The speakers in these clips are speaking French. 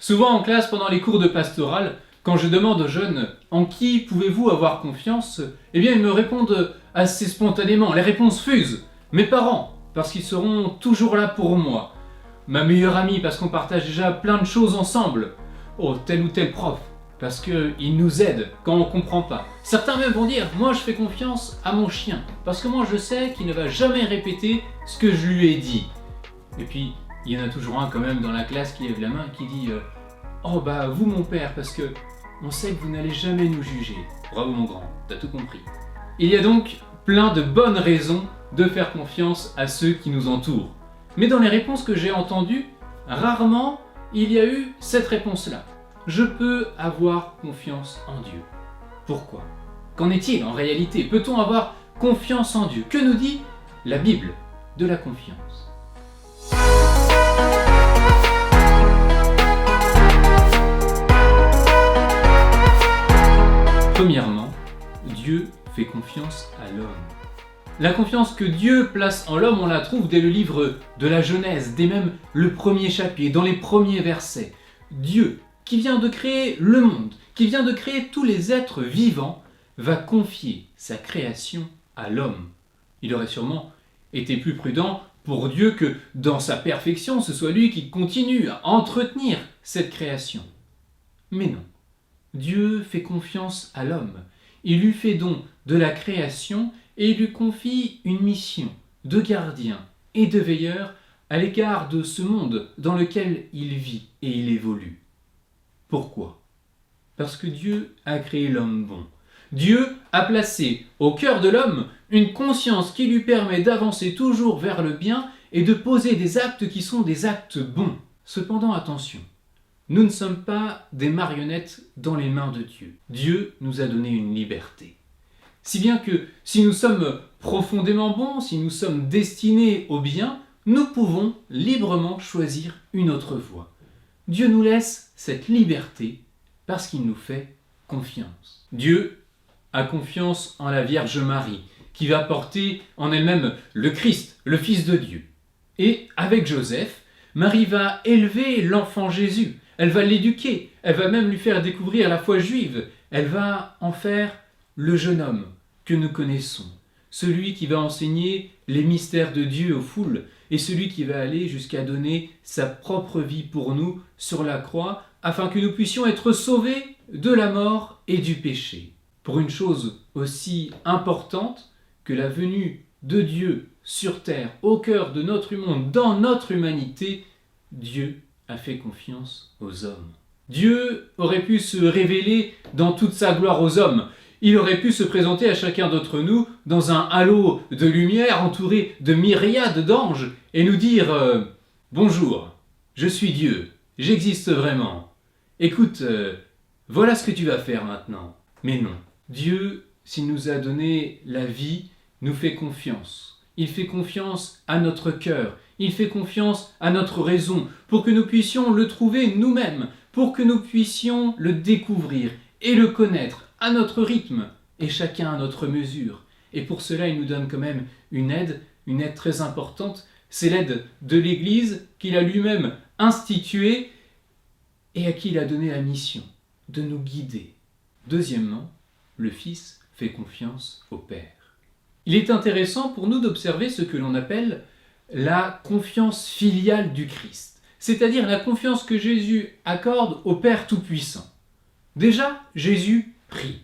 Souvent en classe, pendant les cours de pastoral, quand je demande aux jeunes « En qui pouvez-vous avoir confiance ?», eh bien ils me répondent assez spontanément. Les réponses fusent. Mes parents, parce qu'ils seront toujours là pour moi. Ma meilleure amie, parce qu'on partage déjà plein de choses ensemble. Oh, tel ou tel prof, parce qu'il nous aide quand on ne comprend pas. Certains même vont dire « Moi je fais confiance à mon chien, parce que moi je sais qu'il ne va jamais répéter ce que je lui ai dit. » Et puis, il y en a toujours un quand même dans la classe qui lève la main et qui dit « Oh bah vous mon père, parce que on sait que vous n'allez jamais nous juger. » Bravo mon grand, t'as tout compris. Il y a donc plein de bonnes raisons de faire confiance à ceux qui nous entourent. Mais dans les réponses que j'ai entendues, rarement il y a eu cette réponse-là. Je peux avoir confiance en Dieu. Pourquoi ? Qu'en est-il en réalité ? Peut-on avoir confiance en Dieu ? Que nous dit la Bible de la confiance ? Premièrement, Dieu fait confiance à l'homme. La confiance que Dieu place en l'homme, on la trouve dès le livre de la Genèse, dès même le premier chapitre, dans les premiers versets. Dieu, qui vient de créer le monde, qui vient de créer tous les êtres vivants, va confier sa création à l'homme. Il aurait sûrement été plus prudent pour Dieu que dans sa perfection, ce soit lui qui continue à entretenir cette création. Mais non, Dieu fait confiance à l'homme. Il lui fait don de la création et il lui confie une mission de gardien et de veilleur à l'égard de ce monde dans lequel il vit et il évolue. Pourquoi ? Parce que Dieu a créé l'homme bon. Dieu a placé au cœur de l'homme une conscience qui lui permet d'avancer toujours vers le bien et de poser des actes qui sont des actes bons. Cependant, attention, nous ne sommes pas des marionnettes dans les mains de Dieu. Dieu nous a donné une liberté. Si bien que si nous sommes profondément bons, si nous sommes destinés au bien, nous pouvons librement choisir une autre voie. Dieu nous laisse cette liberté parce qu'il nous fait confiance. Dieu a confiance en la Vierge Marie, qui va porter en elle-même le Christ, le Fils de Dieu. Et avec Joseph, Marie va élever l'enfant Jésus. Elle va l'éduquer, elle va même lui faire découvrir la foi juive. Elle va en faire le jeune homme que nous connaissons, celui qui va enseigner les mystères de Dieu aux foules et celui qui va aller jusqu'à donner sa propre vie pour nous sur la croix afin que nous puissions être sauvés de la mort et du péché. Pour une chose aussi importante que la venue de Dieu sur terre, au cœur de notre monde, dans notre humanité, Dieu a fait confiance aux hommes. Dieu aurait pu se révéler dans toute sa gloire aux hommes. Il aurait pu se présenter à chacun d'entre nous dans un halo de lumière entouré de myriades d'anges et nous dire « Bonjour, je suis Dieu, j'existe vraiment. Écoute, voilà ce que tu vas faire maintenant. » Mais non, Dieu, s'il nous a donné la vie, nous fait confiance. Il fait confiance à notre cœur, il fait confiance à notre raison pour que nous puissions le trouver nous-mêmes, pour que nous puissions le découvrir et le connaître à notre rythme et chacun à notre mesure. Et pour cela, il nous donne quand même une aide très importante. C'est l'aide de l'Église qu'il a lui-même instituée et à qui il a donné la mission de nous guider. Deuxièmement, le Fils fait confiance au Père. Il est intéressant pour nous d'observer ce que l'on appelle la confiance filiale du Christ, c'est-à-dire la confiance que Jésus accorde au Père Tout-Puissant. Déjà, Jésus prie.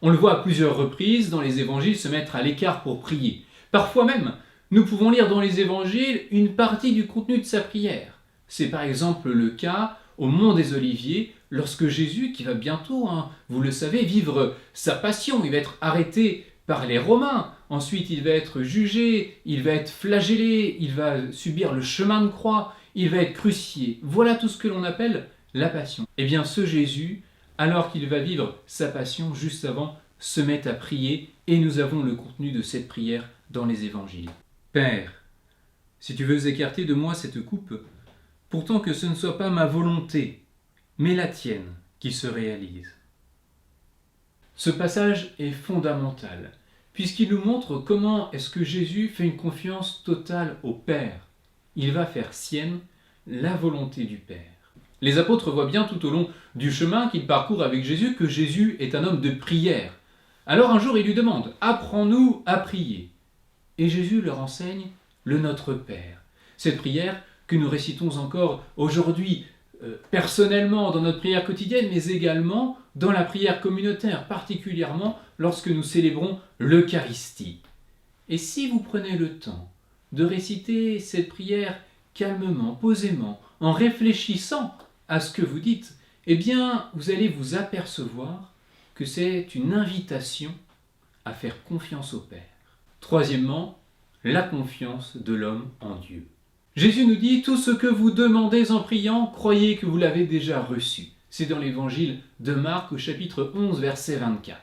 On le voit à plusieurs reprises dans les évangiles se mettre à l'écart pour prier. Parfois même, nous pouvons lire dans les évangiles une partie du contenu de sa prière. C'est par exemple le cas au Mont des Oliviers, lorsque Jésus, qui va bientôt, vous le savez, vivre sa passion, il va être arrêté par les Romains, ensuite il va être jugé, il va être flagellé, il va subir le chemin de croix, il va être crucifié. Voilà tout ce que l'on appelle la passion. Eh bien ce Jésus, alors qu'il va vivre sa passion, juste avant, se met à prier, et nous avons le contenu de cette prière dans les évangiles. Père, si tu veux écarter de moi cette coupe, pourtant que ce ne soit pas ma volonté, mais la tienne qui se réalise. Ce passage est fondamental, puisqu'il nous montre comment est-ce que Jésus fait une confiance totale au Père. Il va faire sienne la volonté du Père. Les apôtres voient bien tout au long du chemin qu'ils parcourent avec Jésus que Jésus est un homme de prière. Alors un jour, ils lui demandent « Apprends-nous à prier ». Et Jésus leur enseigne le Notre Père. Cette prière que nous récitons encore aujourd'hui personnellement dans notre prière quotidienne, mais également dans la prière communautaire, particulièrement lorsque nous célébrons l'Eucharistie. Et si vous prenez le temps de réciter cette prière calmement, posément, en réfléchissant à ce que vous dites, eh bien, vous allez vous apercevoir que c'est une invitation à faire confiance au Père. Troisièmement, la confiance de l'homme en Dieu. Jésus nous dit « Tout ce que vous demandez en priant, croyez que vous l'avez déjà reçu ». C'est dans l'évangile de Marc au chapitre 11, verset 24.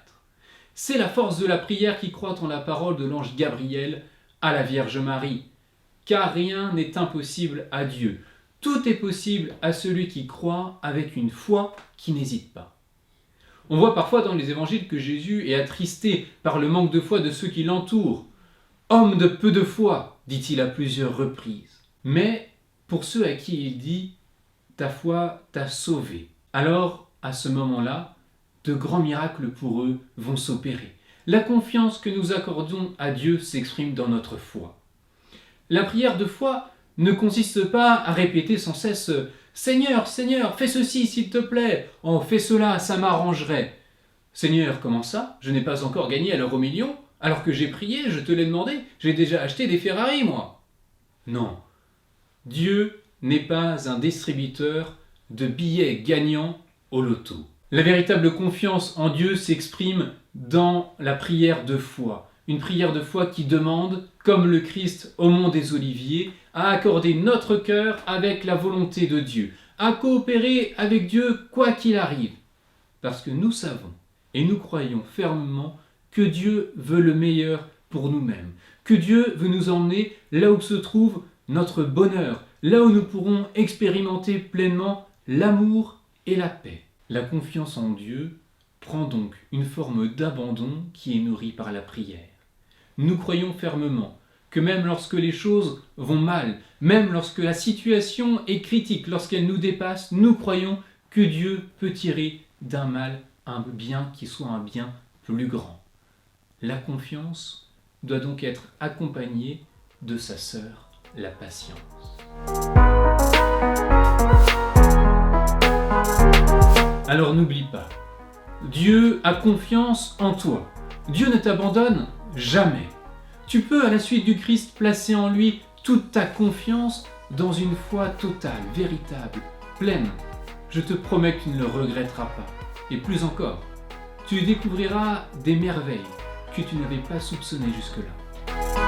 C'est la force de la prière qui croit en la parole de l'ange Gabriel à la Vierge Marie. Car rien n'est impossible à Dieu. Tout est possible à celui qui croit avec une foi qui n'hésite pas. On voit parfois dans les évangiles que Jésus est attristé par le manque de foi de ceux qui l'entourent. « Homme de peu de foi », dit-il à plusieurs reprises. Mais pour ceux à qui il dit « ta foi t'a sauvé », alors à ce moment-là, de grands miracles pour eux vont s'opérer. La confiance que nous accordons à Dieu s'exprime dans notre foi. La prière de foi ne consiste pas à répéter sans cesse « Seigneur, Seigneur, fais ceci s'il te plaît, oh, fais cela, ça m'arrangerait ». Seigneur, comment ça? Je n'ai pas encore gagné à l'euro million, alors que j'ai prié, je te l'ai demandé, j'ai déjà acheté des Ferrari, moi. Non, Dieu n'est pas un distributeur de billets gagnants au loto. La véritable confiance en Dieu s'exprime dans la prière de foi. Une prière de foi qui demande, comme le Christ au mont des Oliviers, à accorder notre cœur avec la volonté de Dieu, à coopérer avec Dieu quoi qu'il arrive. Parce que nous savons et nous croyons fermement que Dieu veut le meilleur pour nous-mêmes, que Dieu veut nous emmener là où se trouve notre bonheur, là où nous pourrons expérimenter pleinement l'amour et la paix. La confiance en Dieu prend donc une forme d'abandon qui est nourrie par la prière. Nous croyons fermement que même lorsque les choses vont mal, même lorsque la situation est critique, lorsqu'elle nous dépasse, nous croyons que Dieu peut tirer d'un mal un bien qui soit un bien plus grand. La confiance doit donc être accompagnée de sa sœur, la patience. Alors n'oublie pas, Dieu a confiance en toi. Dieu ne t'abandonne jamais. Tu peux, à la suite du Christ, placer en lui toute ta confiance dans une foi totale, véritable, pleine. Je te promets que tu ne le regretteras pas. Et plus encore, tu découvriras des merveilles que tu n'avais pas soupçonnées jusque-là.